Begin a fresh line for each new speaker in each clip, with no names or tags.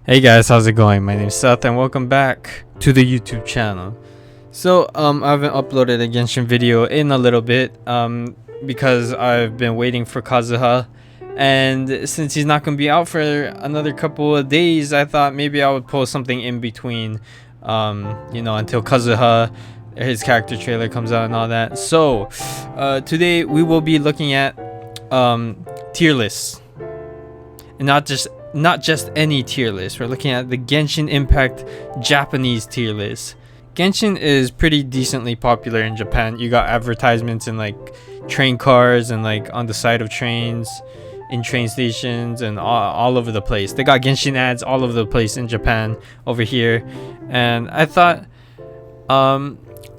Hey guys, how's it going? My name's Seth and welcome back to the YouTube channel. So I haven't uploaded a Genshin video in a little bit because I've been waiting for Kazuha, and since he's not going to be out for another couple of days, I thought maybe I would post something in between until Kazuha, his character trailer comes out and all that. So today we will be looking at tier lists, and not just any tier list. We're looking at the Genshin Impact Japanese tier list. Genshin is pretty decently popular in Japan. You got advertisements in like train cars and like on the side of trains, in train stations, and all over the place. They got Genshin ads all over the place in Japan over here. And I thought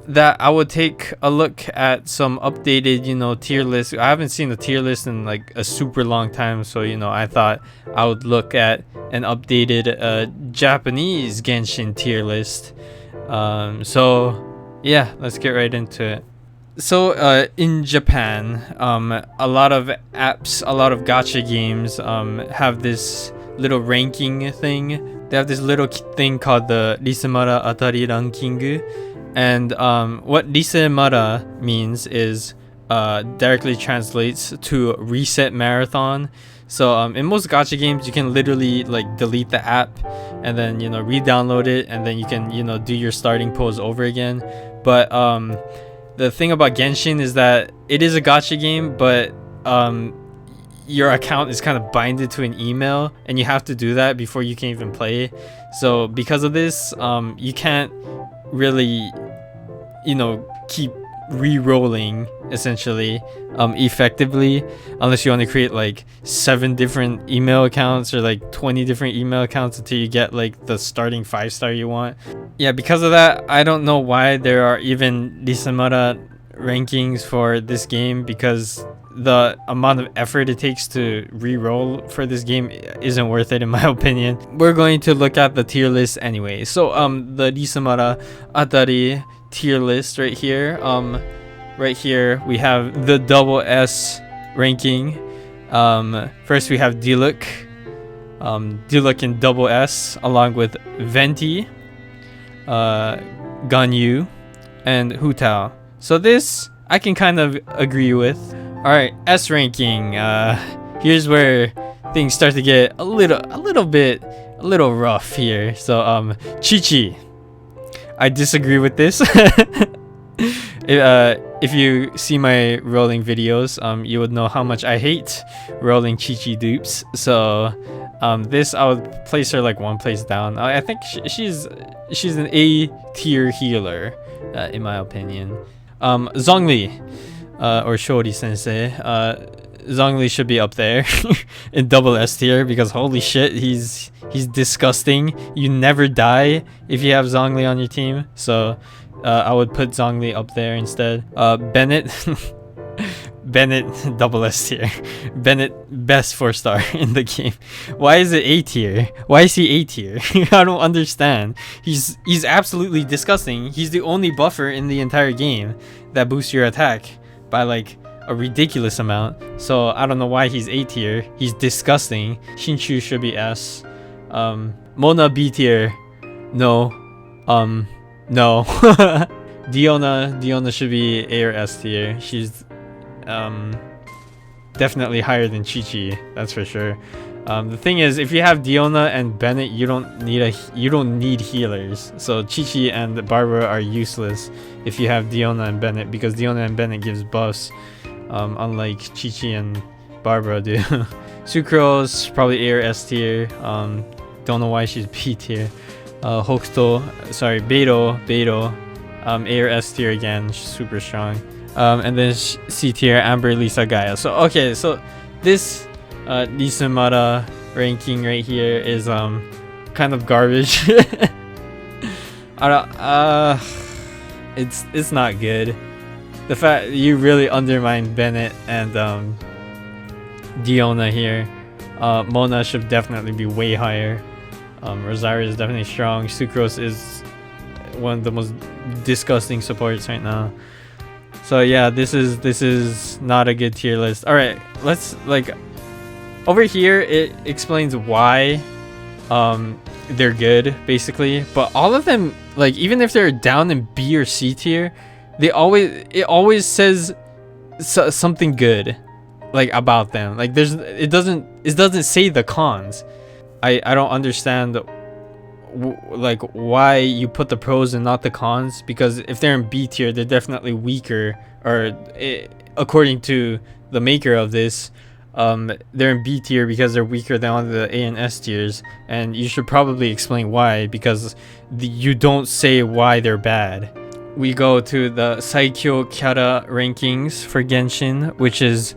that I would take a look at some updated, tier lists. I haven't seen a tier list in like a super long time, so I thought I would look at an updated Japanese Genshin tier list. So yeah, let's get right into it. So in Japan, a lot of apps, a lot of gacha games have this little ranking thing. They have this little thing called the Risemara Atari Ranking. And what Risemara means is directly translates to reset marathon. So in most gacha games, you can literally like delete the app and then re-download it, and then you can do your starting pose over again. But the thing about Genshin is that it is a gacha game, but your account is kind of binded to an email, and you have to do that before you can even play. So because of this, you can't really keep re-rolling essentially effectively, unless you want to create like 7 different email accounts or like 20 different email accounts until you get like the starting 5-star you want. Yeah, because of that, I don't know why there are even Risemara rankings for this game, because the amount of effort it takes to re-roll for this game isn't worth it in my opinion. We're going to look at the tier list anyway. So the Risemara Atari tier list right here. Right here we have the double S ranking. First we have Diluc in double S, along with Venti, Ganyu, and Hutao. So this I can kind of agree with. Alright, S ranking. Here's where things start to get a little rough here. So Chi-Chi, I disagree with this. If you see my rolling videos, you would know how much I hate rolling Chi-Chi dupes. So this, I would place her like one place down. I think she's an A tier healer, in my opinion. Zhongli, or Shori Sensei, Zhongli should be up there in double S tier, because holy shit, he's disgusting. You never die if you have Zhongli on your team. So I would put Zhongli up there instead. Bennett Bennett double S tier. Bennett best 4-star in the game. Why is it A tier? Why is he A tier? I don't understand. He's absolutely disgusting. He's the only buffer in the entire game that boosts your attack by like a ridiculous amount. So I don't know why he's A tier. He's disgusting. Shinchu should be S. Mona B tier. No. No. Diona should be A or S tier. She's definitely higher than Chi-Chi, that's for sure. The thing is, if you have Diona and Bennett, you don't need healers. So Chi-Chi and Barbara are useless if you have Diona and Bennett, because Diona and Bennett gives buffs, unlike Chi-Chi and Barbara do. Sucrose probably A or S tier. Don't know why she's B tier. Beidou, A or S tier again, she's super strong. And then C tier, Amber, Lisa, Gaia. So okay, so this Risemara ranking right here is kind of garbage. It's not good. The fact you really undermine Bennett and Diona here. Mona should definitely be way higher. Rosario is definitely strong. Sucrose is one of the most disgusting supports right now. So yeah, this is not a good tier list. All right, let's like over here it explains why they're good basically. But all of them, like even if they're down in B or C tier, it always says something good like about them. Like it doesn't say the cons. I don't understand like why you put the pros and not the cons, because if they're in B tier, they're definitely weaker, or according to the maker of this, they're in B tier because they're weaker than on the A and S tiers, and you should probably explain why, because you don't say why they're bad. We go to the Saikyo Kyara rankings for Genshin, which is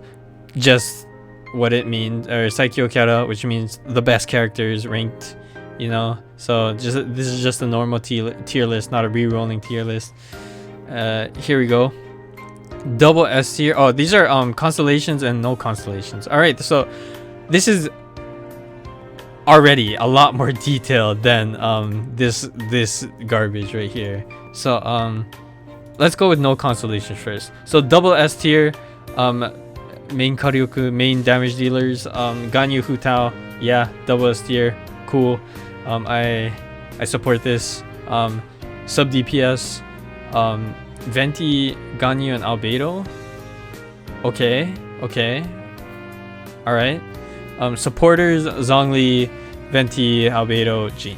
just what it means, or Saikyo Kyara, which means the best characters ranked, you know. So this is just a normal tier list, not a re-rolling tier list. Here we go. Double S tier. Oh, these are constellations and no constellations. All right, so this is already a lot more detailed than this garbage right here. So let's go with no constellations first. So double S tier, main Karyoku, main damage dealers, Ganyu Futao, yeah, double S tier, cool. I support this. Sub DPS, Venti, Ganyu, and Albedo. Okay. All right. Supporters, Zhongli, Venti, Albedo, Jin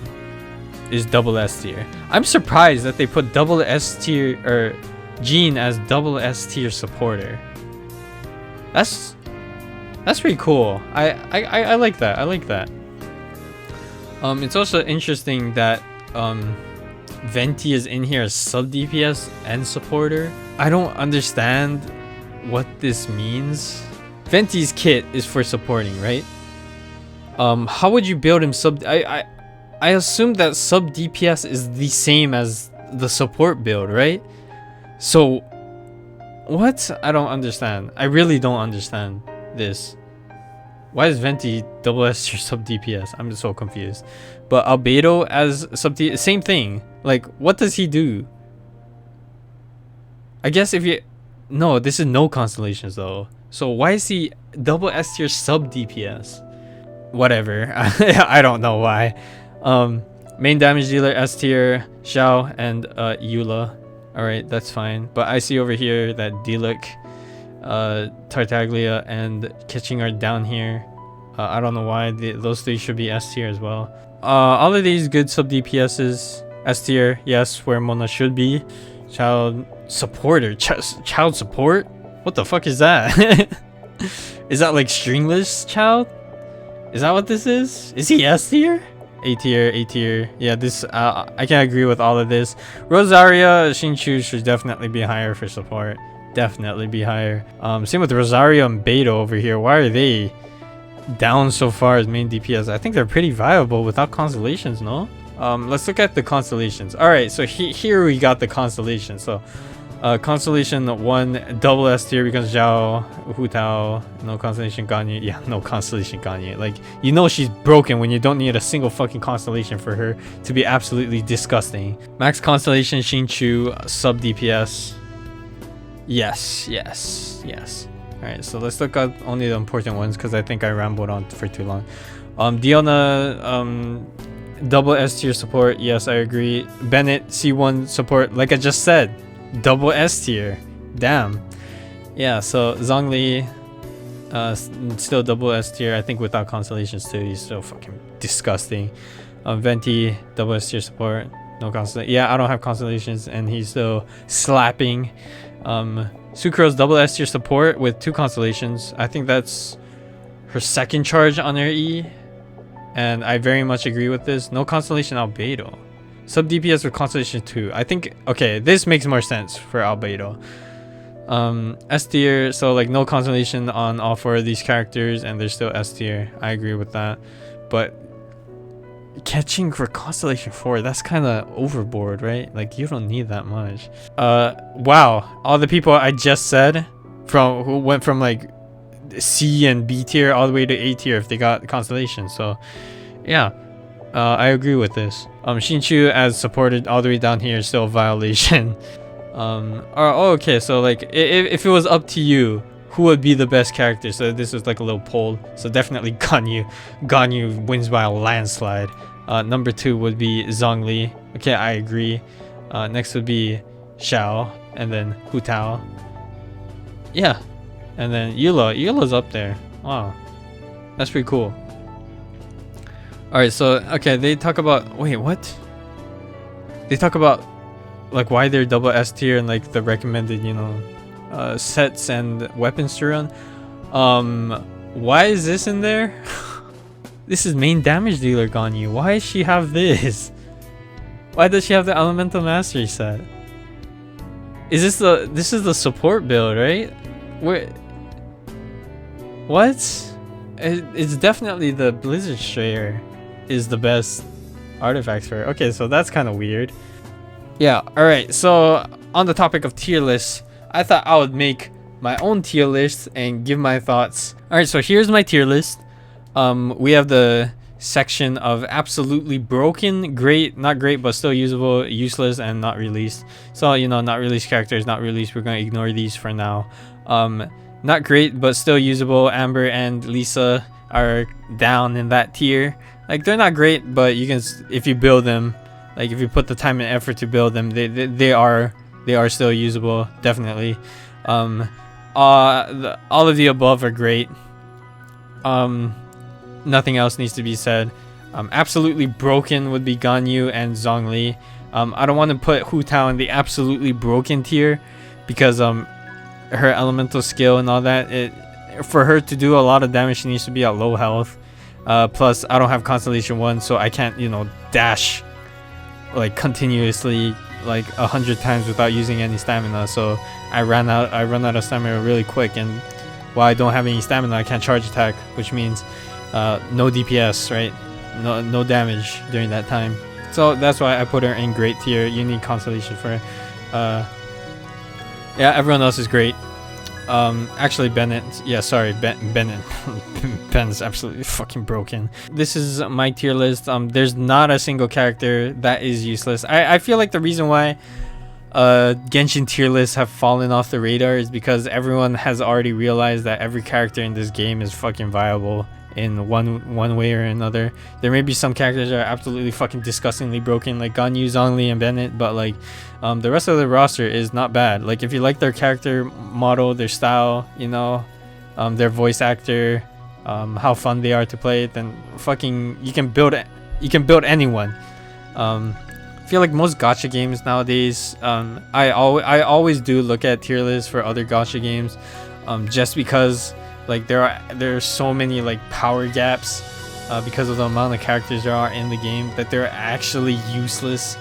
is double S tier. I'm surprised that they put double S tier, or Jin as double S tier supporter. That's pretty cool. I like that. I like that. It's also interesting that Venti is in here as sub DPS and supporter. I don't understand what this means. Venti's kit is for supporting, right? How would you build him sub? I assume that sub DPS is the same as the support build, right? So what? I don't understand. I really don't understand this. Why is Venti double S tier sub DPS? I'm just so confused. But Albedo as sub DPS, same thing. Like, what does he do? I guess if you... No, this is no constellations though. So why is he double S tier sub DPS? Whatever. I don't know why. Main damage dealer S tier, Xiao and Eula. Alright, that's fine. But I see over here that Diluc, Tartaglia, and Ketching are down here. I don't know why. Those three should be S tier as well. All of these good sub DPSs. S tier, yes, where Mona should be. Child supporter. Child support? What the fuck is that? Is that like stringless child? Is that what this is? Is he S tier? A tier, A tier. Yeah, this I can agree with all of this. Rosaria, Shinchu should definitely be higher for support. Definitely be higher. Same with Rosario and Beto over here. Why are they down so far as main DPS? I think they're pretty viable without constellations, no? Let's look at the constellations. Alright, so here we got the constellations. So constellation 1 double S tier because Zhao, Hu Tao, no constellation Ganyu. Yeah, no constellation Ganyu. Like, you know she's broken when you don't need a single fucking constellation for her to be absolutely disgusting. Max constellation Shinchu, sub DPS. Yes. Alright, so let's look at only the important ones because I think I rambled on for too long. Diona, double S tier support. Yes, I agree. Bennett, C1 support, like I just said. Double S tier. Damn. Yeah, so Zhongli, still double S tier. I think without constellations too, he's so fucking disgusting. Venti, double S tier support. No constellation. Yeah, I don't have constellations and he's still slapping. Sucrose double S tier support with 2 constellations. I think that's her second charge on her E. And I very much agree with this. No constellation Albedo. Sub DPS with constellation 2. I think, okay, this makes more sense for Albedo. S tier, so like no constellation on all 4 of these characters and they're still S tier. I agree with that. But catching for constellation 4, that's kind of overboard, right? Like, you don't need that much. Wow, all the people I just said who went from like C and B tier all the way to A tier if they got constellation. So yeah, I agree with this. Shinchu as supported all the way down here is still a violation. Okay, so like if it was up to you, who would be the best character? So this was like a little poll. So definitely Ganyu wins by a landslide. Number 2 would be Zhongli. Okay, I agree. Next would be Xiao, and then Hu Tao. Yeah, and then Eula. Eula's up there. Wow, that's pretty cool. All right, so okay, they talk about what? They talk about like why they're double S tier and like the recommended, sets and weapons to run. Why is this in there? This is main damage dealer Ganyu. Why does she have this? Why does she have the elemental mastery set? This is the support build, right? What? It's definitely the Blizzard Strayer is the best artifacts for it. Okay, so that's kind of weird. Yeah, alright, so on the topic of tier lists, I thought I would make my own tier list and give my thoughts. Alright, so here's my tier list. We have the section of absolutely broken, great, not great, but still usable, useless, and not released. So, not released characters, not released, we're going to ignore these for now. Not great, but still usable, Amber and Lisa are down in that tier. Like, they're not great, but you can, if you build them, like if you put the time and effort to build them, they are still usable, definitely. All of the above are great. Nothing else needs to be said. Absolutely broken would be Ganyu and Zhongli. I don't want to put Hu Tao in the absolutely broken tier because her elemental skill and all that, for her to do a lot of damage, she needs to be at low health. Plus, I don't have Constellation 1, so I can't, dash like continuously like 100 times without using any stamina. So I run out of stamina really quick, and while I don't have any stamina, I can't charge attack, which means no DPS, right? No damage during that time. So that's why I put her in great tier. You need Constellation for her. Yeah, everyone else is great. Actually Bennett, yeah, sorry, Bennett. Ben's absolutely fucking broken. This is my tier list. There's not a single character that is useless. I feel like the reason why Genshin tier lists have fallen off the radar is because everyone has already realized that every character in this game is fucking viable in one way or another. There may be some characters that are absolutely fucking disgustingly broken, like Ganyu, Zhongli, and Bennett, but like the rest of the roster is not bad. Like if you like their character model, their style, their voice actor, how fun they are to play, then fucking you can build anyone. I feel like most gacha games nowadays, I always do look at tier lists for other gacha games, just because like there are so many like power gaps because of the amount of characters there are in the game that they're actually useless,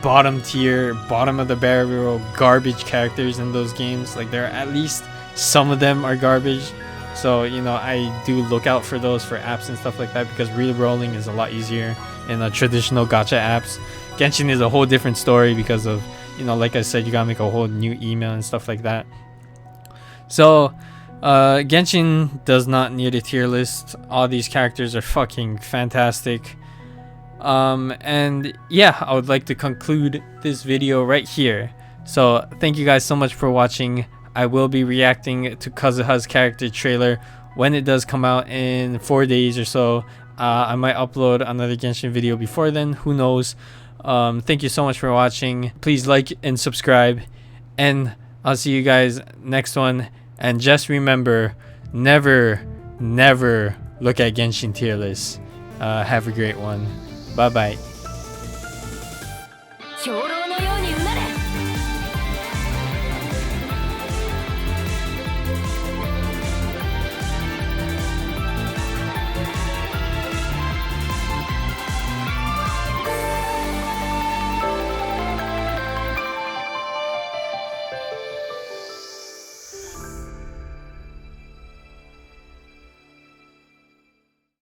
bottom tier, bottom of the barrel garbage characters in those games. Like there are at least some of them are garbage. So I do look out for those for apps and stuff like that, because rerolling is a lot easier in traditional gacha apps. Genshin is a whole different story because of, like I said, you gotta make a whole new email and stuff like that. So Genshin does not need a tier list. All these characters are fucking fantastic. And yeah, I would like to conclude this video right here. So thank you guys so much for watching. I will be reacting to Kazuha's character trailer when it does come out in 4 days or so. I might upload another Genshin video before then, who knows. Thank you so much for watching. Please like and subscribe, and I'll see you guys next one. And just remember, never look at Genshin tier lists. Have a great one. Bye bye.